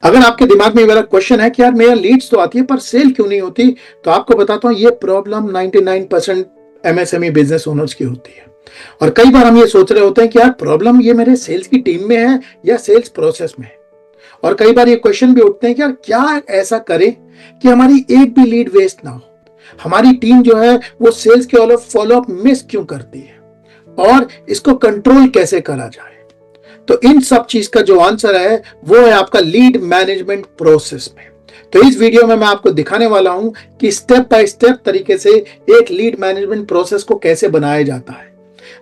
अगर आपके दिमाग में ये वाला क्वेश्चन है कि यार मेरा लीड्स तो आती है पर सेल क्यों नहीं होती, तो आपको बताता हूं ये प्रॉब्लम 99% एमएसएमई बिजनेस ओनर्स की होती है। और कई बार हम ये सोच रहे होते हैं कि यार प्रॉब्लम ये मेरे सेल्स की टीम में है या सेल्स प्रोसेस में है। और कई बार ये क्वेश्चन भी उठते हैं कि यार क्या ऐसा करें कि हमारी एक भी लीड वेस्ट ना हो, हमारी टीम जो है वो सेल्स के फॉलो अप मिस क्यों करती है और इसको कंट्रोल कैसे करा जाए। तो इन सब चीज का जो आंसर है वो है आपका लीड मैनेजमेंट प्रोसेस में। तो इस वीडियो में मैं आपको दिखाने वाला हूं कि स्टेप बाय स्टेप तरीके से एक लीड मैनेजमेंट प्रोसेस को कैसे बनाया जाता है,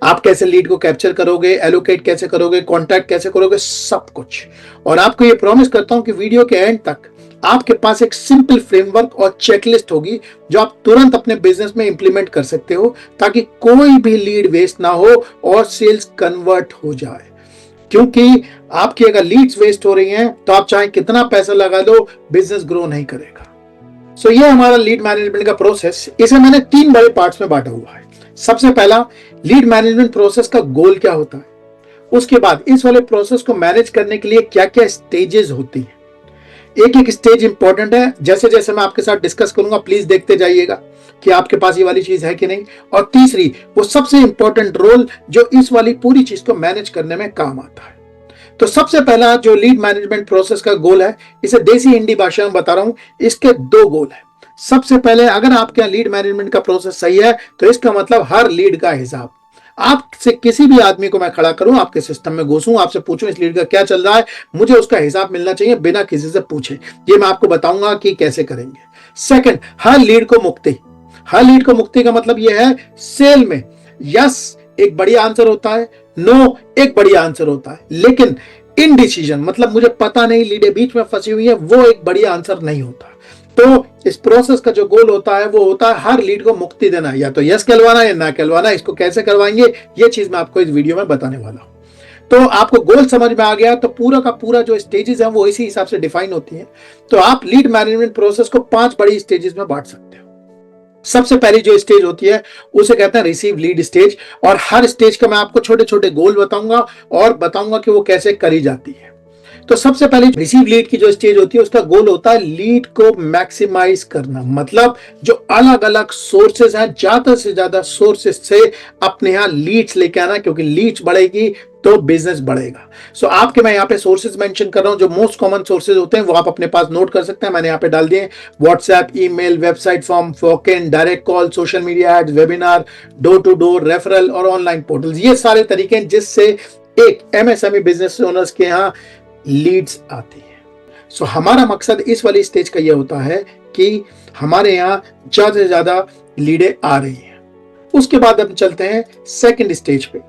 आप कैसे लीड को कैप्चर करोगे, एलोकेट कैसे करोगे, कॉन्टैक्ट कैसे करोगे, सब कुछ। और आपको ये प्रॉमिस करता हूं कि वीडियो के एंड तक आपके पास एक सिंपल फ्रेमवर्क और चेकलिस्ट होगी जो आप तुरंत अपने बिजनेस में इंप्लीमेंट कर सकते हो, ताकि कोई भी लीड वेस्ट ना हो और सेल्स कन्वर्ट हो जाए। क्योंकि आपकी अगर लीड्स वेस्ट हो रही हैं तो आप चाहे कितना पैसा लगा दो, बिजनेस ग्रो नहीं करेगा। सो ये हमारा लीड मैनेजमेंट का प्रोसेस, इसे मैंने 3 बड़े पार्ट्स में बांटा हुआ है। सबसे पहला, लीड मैनेजमेंट प्रोसेस का गोल क्या होता है। उसके बाद इस वाले प्रोसेस को मैनेज करने के लिए क्या क्या स्टेजेस होती हैं। एक एक स्टेज इंपॉर्टेंट है, जैसे जैसे मैं आपके साथ डिस्कस करूंगा प्लीज देखते जाइएगा कि आपके पास ये वाली चीज है कि नहीं। और तीसरी, वो सबसे इंपॉर्टेंट रोल जो इस वाली पूरी चीज को मैनेज करने में काम आता है। तो सबसे पहला जो लीड मैनेजमेंट प्रोसेस का गोल है, इसे देसी हिंदी भाषा में बता रहा हूं, इसके 2 गोल है। सबसे पहले, अगर आपके लीड मैनेजमेंट का प्रोसेस सही है तो इसका मतलब हर लीड का हिसाब। आपसे किसी भी आदमी को मैं खड़ा करूं, आपके सिस्टम में घुसूं, आपसे पूछूं इस लीड का क्या चल रहा है, मुझे उसका हिसाब मिलना चाहिए बिना किसी से पूछे। ये मैं आपको बताऊंगा कि कैसे करेंगे। सेकंड, हर लीड को मुक्ति। हर लीड को मुक्ति का मतलब यह है, सेल में यस एक बढ़िया आंसर होता है, नो एक बढ़िया आंसर होता है, लेकिन इनडिसीजन मतलब मुझे पता नहीं, लीडें बीच में फंसी हुई है, वो एक बढ़िया आंसर नहीं होता। तो इस प्रोसेस का जो गोल होता है वो होता है हर लीड को मुक्ति देना, या तो यस कहलवाना या ना कहलवाना। इसको कैसे करवाएंगे ये चीज मैं आपको इस वीडियो में बताने वाला हूं। तो आपको गोल समझ में आ गया तो पूरा का पूरा जो स्टेजेस हैं वो इसी हिसाब से डिफाइन होती हैं। तो आप लीड मैनेजमेंट प्रोसेस को 5 बड़ी स्टेजेस में बांट सकते हो। सबसे पहली जो स्टेज होती है उसे कहते हैं रिसीव लीड स्टेज, और हर स्टेज का मैं आपको छोटे छोटे गोल बताऊंगा और बताऊंगा कि वो कैसे करी जाती है। तो सबसे पहले रिसीव लीड की जो स्टेज होती है उसका गोल होता है लीड को मैक्सिमाइज करना, मतलब जो अलग अलग सोर्सेज हैं ज्यादा से ज्यादा सोर्सेज से अपने यहां लीड्स लेके आना, क्योंकि लीड्स बढ़ेगी तो बिजनेस बढ़ेगा। सो आपके मैं यहाँ पे सोर्सेज मेंशन कर रहा हूं, जो मोस्ट कॉमन सोर्सेज होते हैं वो आप अपने पास नोट कर सकते हैं, मैंने यहाँ पे डाल दिए। WhatsApp, email, website form, walk in, direct call, social media ads, webinar, door to door, referral और ऑनलाइन पोर्टल्स। ये सारे तरीके हैं जिससे एक एमएसएमई बिजनेस ओनर्स के यहाँ लीड्स आती है। सो हमारा मकसद इस वाली स्टेज का यह होता है कि हमारे यहाँ ज्यादा से ज्यादा लीडें आ रही हैं। उसके बाद हम चलते हैं सेकंड स्टेज पे,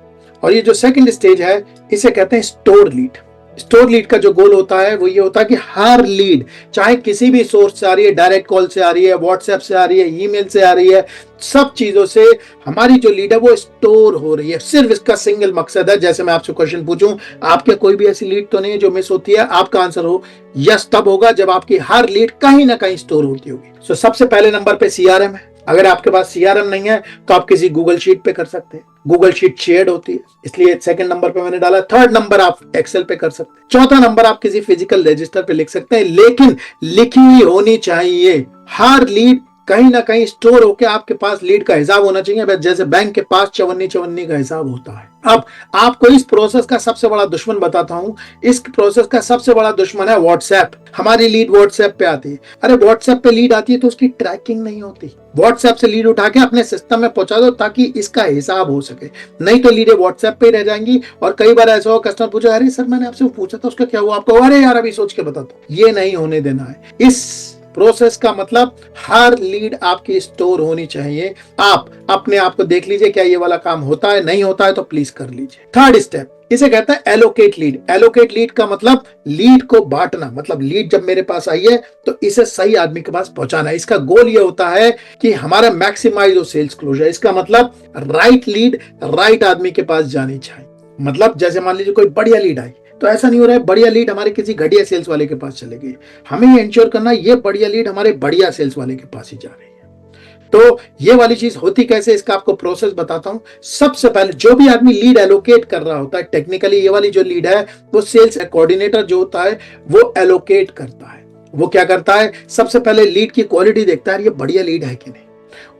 और ये जो सेकंड स्टेज है इसे कहते हैं स्टोर लीड। स्टोर लीड का जो गोल होता है वो ये होता है कि हर लीड चाहे किसी भी सोर्स से आ रही है, डायरेक्ट कॉल से आ रही है, व्हाट्सएप से आ रही है, ईमेल से आ रही है, सब चीजों से हमारी जो लीड है वो स्टोर हो रही है। सिर्फ इसका सिंगल मकसद है, जैसे मैं आपसे क्वेश्चन पूछूं, आपके कोई भी ऐसी लीड तो नहीं है जो मिस होती है, आपका आंसर हो यस तब होगा जब आपकी हर लीड कहीं ना कहीं स्टोर होती होगी। सो सबसे पहले नंबर पे सीआरएम है। अगर आपके पास सीआरएम नहीं है तो आप किसी गूगल शीट पे कर सकते हैं, गूगल शीट शेयर्ड होती है इसलिए सेकंड नंबर पे मैंने डाला। थर्ड नंबर आप एक्सेल पे कर सकते हैं। चौथा नंबर आप किसी फिजिकल रजिस्टर पे लिख सकते हैं, लेकिन लिखी हुई होनी चाहिए। हर लीड कहीं ना कहीं स्टोर होकर आपके पास लीड का हिसाब होना चाहिए, जैसे बैंक के पास चवन्नी चवन्नी का हिसाब होता है। अब आपको इस प्रोसेस का सबसे बड़ा दुश्मन बताता हूं। इस प्रोसेस का सबसे बड़ा दुश्मन है व्हाट्सएप। हमारी लीड व्हाट्सएप पे आती है। अरे व्हाट्सएप पे लीड आती है तो उसकी ट्रैकिंग नहीं होती। व्हाट्सएप से लीड उठा के अपने सिस्टम में पहुंचा दो ताकि इसका हिसाब हो सके, नहीं तो लीडें व्हाट्सएप पे ही रह जाएंगी। और कई बार ऐसा हो, कस्टमर पूछा अरे सर मैंने आपसे पूछा था उसका क्या हुआ, आपको अरे यार अभी सोच के बताता हूं। ये नहीं होने देना है। इस प्रोसेस का मतलब हर लीड आपकी स्टोर होनी चाहिए। आप अपने आप को देख लीजिए क्या ये वाला काम होता है, नहीं होता है तो प्लीज कर लीजिए। थर्ड स्टेप इसे कहते हैं एलोकेट लीड। एलोकेट लीड का मतलब लीड को बांटना, मतलब लीड जब मेरे पास आई है तो इसे सही आदमी के पास पहुंचाना। इसका गोल ये होता है कि हमारा मैक्सिमाइज हो सेल्स क्लोजर। इसका मतलब राइट लीड राइट आदमी के पास जानी चाहिए। मतलब जैसे मान लीजिए कोई बढ़िया लीड आई तो ऐसा नहीं हो रहा है बढ़िया लीड हमारे किसी घटिया सेल्स वाले के पास चले गई। हमें ये इंश्योर करना ये बढ़िया लीड हमारे बढ़िया सेल्स वाले के पास ही जा रही है। तो ये वाली चीज होती कैसे, इसका आपको प्रोसेस बताता हूं। सबसे पहले जो भी आदमी लीड एलोकेट कर रहा होता है, टेक्निकली ये वाली जो लीड है वो सेल्स कोऑर्डिनेटर जो होता है वो एलोकेट करता है। वो क्या करता है, सबसे पहले लीड की क्वालिटी देखता है, ये बढ़िया लीड है कि नहीं।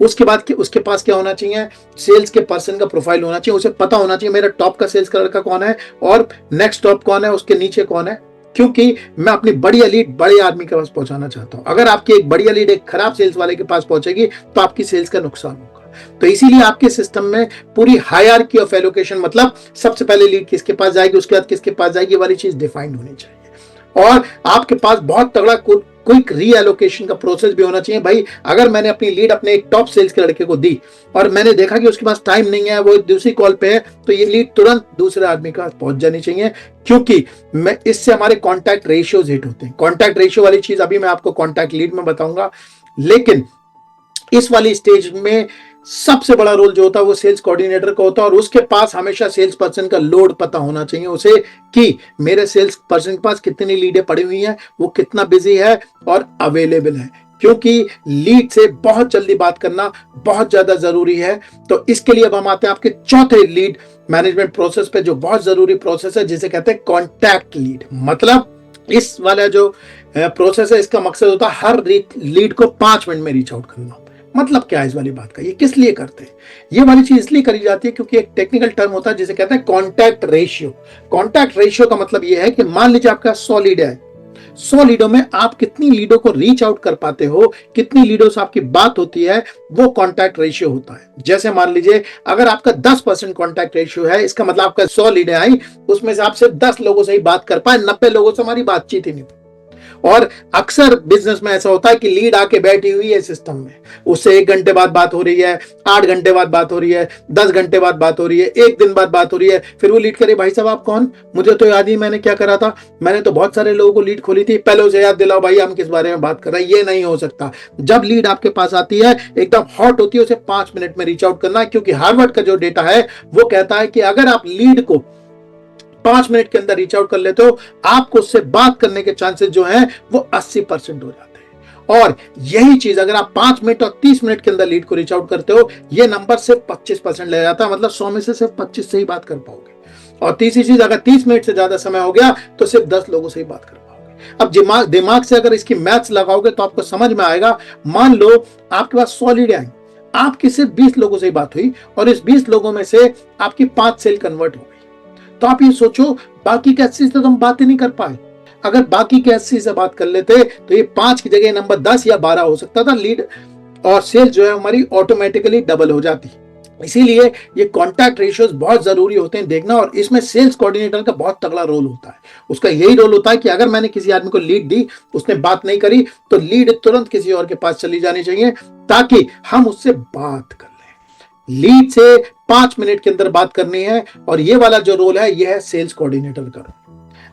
उसके बाद उसके पास क्या होना चाहिए, सेल्स के पर्सन का प्रोफाइल होना चाहिए। उसे पता होना चाहिए मेरा टॉप का सेल्स का लड़का कौन है और नेक्स्ट टॉप कौन है, उसके नीचे कौन है, क्योंकि मैं अपनी बढ़िया लीड बड़े आदमी के पास पहुंचाना चाहता हूं। अगर आपकी एक बढ़िया लीड एक खराब सेल्स वाले के पास पहुंचेगी तो आपकी सेल्स का नुकसान होगा। तो इसीलिए आपके सिस्टम में पूरी हायरार्की ऑफ एलोकेशन, मतलब सबसे पहले लीड किसके पास जाएगी, उसके बाद किसके पास जाएगी, वाली चीज डिफाइंड होनी चाहिए। और आपके पास बहुत तगड़ा क्विक रीएलोकेशन का प्रोसेस भी होना चाहिए। भाई अगर मैंने अपनी लीड अपने एक टॉप सेल्स के लड़के को दी और मैंने देखा कि उसके पास टाइम नहीं है, वो दूसरी कॉल पे है, तो ये लीड तुरंत दूसरे आदमी के पास पहुंच जानी चाहिए, क्योंकि मैं इससे हमारे कॉन्टैक्ट रेशियोज हिट होते हैं। कॉन्टैक्ट रेशियो वाली चीज अभी मैं आपको कॉन्टैक्ट लीड में बताऊंगा, लेकिन इस वाली स्टेज में सबसे बड़ा रोल जो होता है वो सेल्स कोऑर्डिनेटर का होता है। और उसके पास हमेशा सेल्स पर्सन का लोड पता होना चाहिए उसे, कि मेरे सेल्स पर्सन के पास कितनी लीडें पड़ी हुई हैं, वो कितना बिजी है और अवेलेबल है, क्योंकि लीड से बहुत जल्दी बात करना बहुत ज्यादा जरूरी है। तो इसके लिए अब हम आते हैं आपके चौथे लीड मैनेजमेंट प्रोसेस पे, जो बहुत जरूरी प्रोसेस है, जिसे कहते हैं कॉन्टैक्ट लीड। मतलब इस वाला जो प्रोसेस है, इसका मकसद होता है हर लीड को 5 मिनट में रीच आउट करना। मतलब क्या है इस वाली बात का, ये किस लिए करते हैं, ये वाली चीज इसलिए करी जाती है क्योंकि एक टेक्निकल टर्म होता है जिसे कहते हैं कॉन्टैक्ट रेशियो। कॉन्टैक्ट रेशियो का मतलब ये है कि मान लीजिए आपका 100 लीड है, 100 लीडों में आप कितनी लीडों को रीच आउट कर पाते हो, कितनी लीडों से आपकी बात होती है, वो कॉन्टैक्ट रेशियो होता है। जैसे मान लीजिए अगर आपका 10% कॉन्टैक्ट रेशियो है, इसका मतलब आपका 100 लीडें आई, उसमें से आप सिर्फ 10 लोगों से ही बात कर पाए, 90 लोगों से हमारी बातचीत ही नहीं। और अक्सर बिजनेस में ऐसा होता है कि लीड आके बैठी हुई है सिस्टम में, उससे 1 घंटे बाद बात हो रही है, 8 घंटे बाद बात हो रही है, 10 घंटे बाद बात हो रही है, 1 दिन बाद बात हो रही है। फिर वो लीड करे, भाई साहब आप कौन, मुझे तो याद ही मैंने क्या करा था, मैंने तो बहुत सारे लोगों को लीड खोली थी, पहले उसे याद दिलाओ भाई हम किस बारे में बात कर रहे हैं। ये नहीं हो सकता। जब लीड आपके पास आती है एकदम हॉट होती है, उसे 5 मिनट में रीच आउट करना है, क्योंकि हार्वर्ड का जो डेटा है वो कहता है कि अगर आप लीड को 5 मिनट के अंदर रीच आउट कर लेते हो, आपको उससे बात करने के चांसेस जो हैं वो 80% हो जाते हैं। और यही चीज अगर आप 5 मिनट और 30 मिनट के अंदर लीड को रीच आउट करते हो, ये नंबर सिर्फ 25% ले जाता है। मतलब 100 में से सिर्फ 25 से ही बात कर पाओगे। और तीसरी चीज, अगर 30 मिनट से ज्यादा समय हो गया तो सिर्फ 10 लोगों से ही बात कर पाओगे। अब दिमाग से अगर इसकी मैथ्स लगाओगे तो आपको समझ में आएगा। मान लो आपके पास 100 लीड आई, आपकी सिर्फ 20 लोगों से ही बात हुई और इस 20 लोगों में से आपकी 5 सेल कन्वर्ट हो, तो आप ये सोचो बाकी के 80 से तो हम बात ही नहीं कर पाए। अगर बाकी के 80 से बात कर लेते तो ये 5 की जगह नंबर 10 या 12 हो सकता था, लीड और सेल जो है हमारी ऑटोमेटिकली डबल हो जाती। इसीलिए ये कॉन्टैक्ट रेशियोज बहुत जरूरी होते हैं देखना। और इसमें सेल्स कोऑर्डिनेटर का बहुत तगड़ा रोल होता है। उसका यही रोल होता है कि अगर मैंने किसी आदमी को लीड दी, उसने बात नहीं करी, तो लीड तुरंत किसी और के पास चली जानी चाहिए ताकि हम उससे बात कर लें। लीड से 5 मिनट के अंदर बात करनी है। और ये वाला जो रोल है ये है सेल्स कोऑर्डिनेटर का।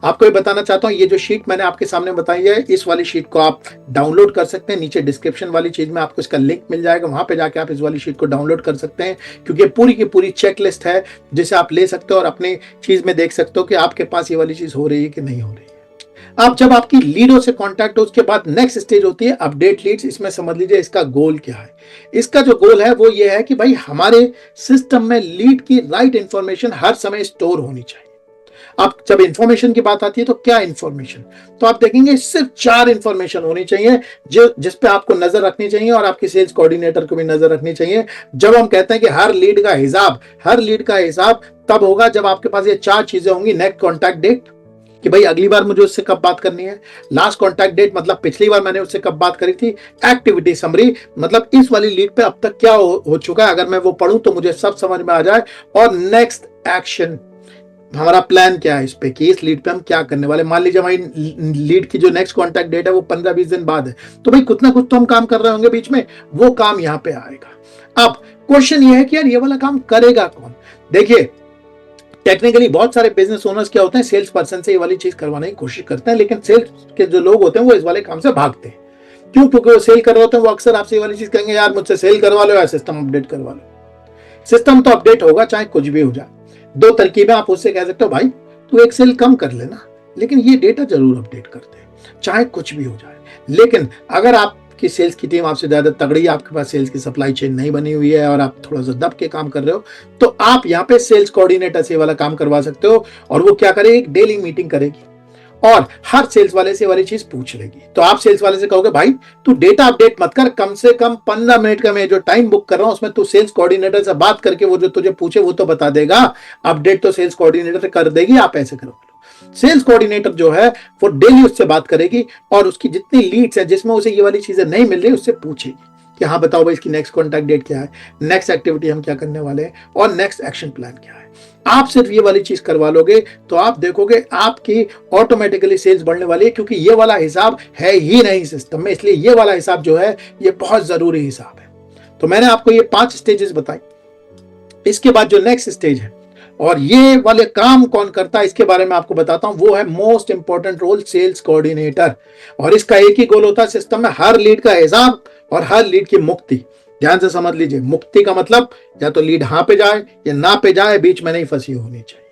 आपको ये बताना चाहता हूं, ये जो शीट मैंने आपके सामने बताई है, इस वाली शीट को आप डाउनलोड कर सकते हैं। नीचे डिस्क्रिप्शन वाली चीज में आपको इसका लिंक मिल जाएगा, वहां पे जाके आप इस वाली शीट को डाउनलोड कर सकते हैं, क्योंकि पूरी की पूरी चेकलिस्ट है जिसे आप ले सकते हो और अपनी चीज में देख सकते हो कि आपके पास ये वाली चीज हो रही है कि नहीं हो रही है। अब जब आपकी लीडों से कांटेक्ट हो, उसके बाद नेक्स्ट स्टेज होती है अपडेट लीड्स। इसमें समझ लीजिए इसका गोल क्या है। इसका जो गोल है वो ये है कि भाई हमारे सिस्टम में लीड की राइट इंफॉर्मेशन हर समय स्टोर होनी चाहिए। अब जब इंफॉर्मेशन की बात आती है तो क्या इंफॉर्मेशन, तो आप देखेंगे सिर्फ 4 इंफॉर्मेशन होनी चाहिए जो जिस पे आपको नजर रखनी चाहिए और आपके सेल्स कोऑर्डिनेटर को भी नजर रखनी चाहिए। जब हम कहते हैं कि हर लीड का हिसाब तब होगा जब आपके पास ये 4 चीजें होंगी। नेक्स्ट कॉन्टैक्ट डेट, कि भाई अगली बार मुझे उससे कब बात करनी है। लास्ट कॉन्टैक्ट डेट, मतलब पिछली बार मैंने उससे कब बात करी थी। एक्टिविटी समरी, मतलब इस वाली लीड पे अब तक क्या हो चुका है, अगर मैं वो पढ़ूं तो मुझे सब समझ में आ जाए। और नेक्स्ट एक्शन, हमारा प्लान क्या है इस पे, कि इस लीड पे हम क्या करने वाले। मान लीजिए हमारी लीड की जो नेक्स्ट कॉन्टैक्ट डेट है वो 15-20 दिन बाद है, तो भाई कुछ ना कुछ तो हम काम कर रहे होंगे बीच में, वो काम यहाँ पे आएगा। अब क्वेश्चन ये है कि यार ये वाला काम करेगा कौन। देखिए टेक्निकली बहुत सारे बिजनेस ओनर्स क्या होते हैं, सेल्स पर्सन से ये वाली चीज करवाने की कोशिश करते हैं, लेकिन सेल्स के जो लोग होते हैं वो इस वाले काम से भागते हैं। क्यों? क्योंकि वो सेल कर रहे होते हैं, वो अक्सर आपसे ये वाली चीज कहेंगे, यार मुझसे सेल करवा लो या सिस्टम अपडेट करवा लो। सिस्टम तो अपडेट होगा चाहे कुछ भी हो जाए। 2 तरकीबें आप उससे कह सकते हो, भाई तू एक सेल कम कर लेना, लेकिन ये डेटा जरूर अपडेट कर दे, चाहे कुछ भी हो जाए। लेकिन अगर आप आपकी सेल्स की टीम आपसे ज्यादा तगड़ी है, आपके पास सेल्स की सप्लाई चेन नहीं बनी हुई है और आप थोड़ा सा दब के काम कर रहे हो, तो आप यहाँ पे सेल्स कोऑर्डिनेटर से वाला काम करवा सकते हो। और वो क्या करेगी, एक डेली मीटिंग करेगी और हर सेल्स वाले से वाली चीज पूछ लेगी। तो आप सेल्स वाले से कहोगे भाई तू डेटा अपडेट मत कर, कम से कम 15 मिनट का मैं जो टाइम बुक कर रहा हूं उसमें तू सेल्स कोऑर्डिनेटर से बात करके वो जो तुझे पूछे वो तो बता देगा, अपडेट तो सेल्स कोऑर्डिनेटर कर देगी, आप ऐसे करो। सेल्स कोऑर्डिनेटर जो है वो डेली उससे बात करेगी और उसकी जितनी लीड्स है जिसमें उसे ये वाली चीजें नहीं मिल रही उससे पूछेगी कि हाँ बताओ भाई इसकी नेक्स्ट कॉन्टैक्ट डेट क्या है, नेक्स्ट एक्टिविटी हम क्या करने वाले हैं और नेक्स्ट एक्शन प्लान क्या है। आप सिर्फ ये वाली चीज करवा लोगे तो आप देखोगे आपकी ऑटोमेटिकली सेल्स बढ़ने वाली है, क्योंकि ये वाला हिसाब है ही नहीं सिस्टम में, इसलिए ये वाला हिसाब जो है ये बहुत जरूरी हिसाब है। तो मैंने आपको ये 5 स्टेजेस बताई। इसके बाद जो नेक्स्ट स्टेज है और ये वाले काम कौन करता है इसके बारे में आपको बताता हूं, वो है most important role sales coordinator. और इसका एक ही गोल होता है सिस्टम में, हर लीड का हिसाब और हर लीड की मुक्ति। ध्यान से समझ लीजिए, मुक्ति का मतलब या तो लीड हाँ पे जाए या ना पे जाए, बीच में नहीं फंसी होनी चाहिए।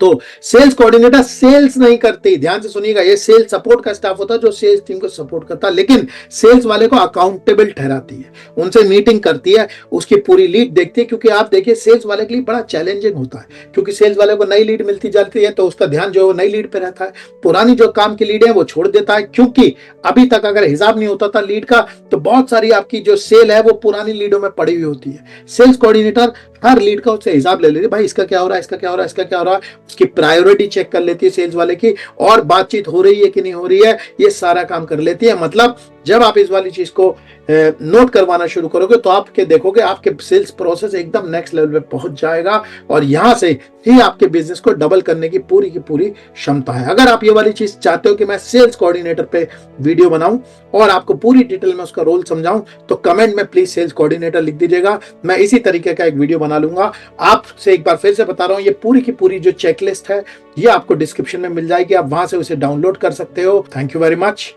तो सेल्स कोऑर्डिनेटर सेल्स नहीं करती, ध्यान से सुनिएगा, ये सेल्स सपोर्ट का स्टाफ होता है जो सेल्स टीम को सपोर्ट करता है, लेकिन सेल्स वाले को अकाउंटेबल ठहराती है, उनसे मीटिंग करती है, उसकी पूरी लीड देखती है। क्योंकि आप देखिए सेल्स वाले के लिए बड़ा चैलेंजिंग होता है, क्योंकि सेल्स वाले को नई लीड मिलती जाती है तो उसका ध्यान जो है नई लीड पे रहता है, पुरानी जो काम की लीड है वो छोड़ देता है। क्योंकि अभी तक अगर हिसाब नहीं होता था लीड का तो बहुत सारी आपकी जो सेल है वो पुरानी लीडों में पड़ी हुई होती है। सेल्स कोऑर्डिनेटर हर लीड का उससे हिसाब ले लेती है, भाई इसका क्या हो रहा है, इसका क्या हो रहा है, इसका क्या हो रहा है, उसकी प्रायोरिटी चेक कर लेती है सेल्स वाले की, और बातचीत हो रही है कि नहीं हो रही है, ये सारा काम कर लेती है। मतलब जब आप इस वाली चीज को नोट करवाना शुरू करोगे तो आपके देखोगे आपके सेल्स प्रोसेस एकदम नेक्स्ट लेवल पे पहुंच जाएगा और यहां से ही आपके बिजनेस को डबल करने की पूरी क्षमता है। अगर आप ये वाली चीज चाहते हो कि मैं सेल्स कोऑर्डिनेटर पे वीडियो बनाऊं और आपको पूरी डिटेल में उसका रोल समझाऊं तो कमेंट में प्लीज सेल्स कोऑर्डिनेटर लिख दीजिएगा, मैं इसी तरीके का एक वीडियो बना लूंगा। आपसे एक बार फिर से बता रहा हूं, ये पूरी की पूरी जो चेकलिस्ट है ये आपको डिस्क्रिप्शन में मिल जाएगी, आप वहां से उसे डाउनलोड कर सकते हो। Thank you very much.